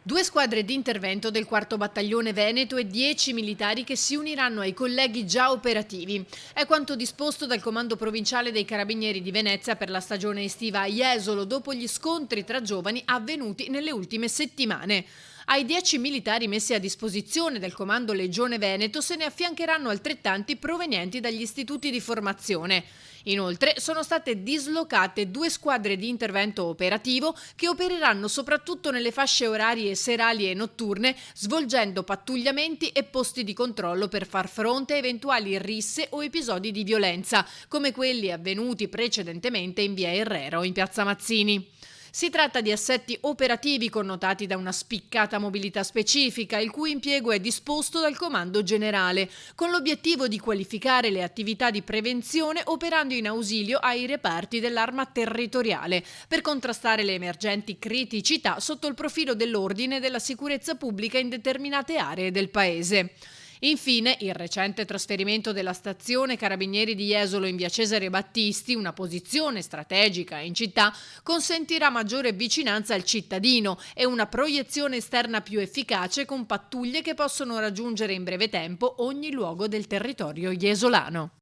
2 squadre di intervento del 4° Battaglione Veneto e 10 militari che si uniranno ai colleghi già operativi. È quanto disposto dal Comando Provinciale dei Carabinieri di Venezia per la stagione estiva a Jesolo dopo gli scontri tra giovani avvenuti nelle ultime settimane. Ai 10 militari messi a disposizione del Comando Legione Veneto se ne affiancheranno altrettanti provenienti dagli istituti di formazione. Inoltre sono state dislocate 2 squadre di intervento operativo che opereranno soprattutto nelle fasce orarie serali e notturne, svolgendo pattugliamenti e posti di controllo per far fronte a eventuali risse o episodi di violenza, come quelli avvenuti precedentemente in via Herrero in piazza Mazzini. Si tratta di assetti operativi connotati da una spiccata mobilità specifica, il cui impiego è disposto dal Comando Generale, con l'obiettivo di qualificare le attività di prevenzione operando in ausilio ai reparti dell'Arma Territoriale, per contrastare le emergenti criticità sotto il profilo dell'ordine e della sicurezza pubblica in determinate aree del Paese. Infine, il recente trasferimento della stazione Carabinieri di Jesolo in via Cesare Battisti, una posizione strategica in città, consentirà maggiore vicinanza al cittadino e una proiezione esterna più efficace con pattuglie che possono raggiungere in breve tempo ogni luogo del territorio jesolano.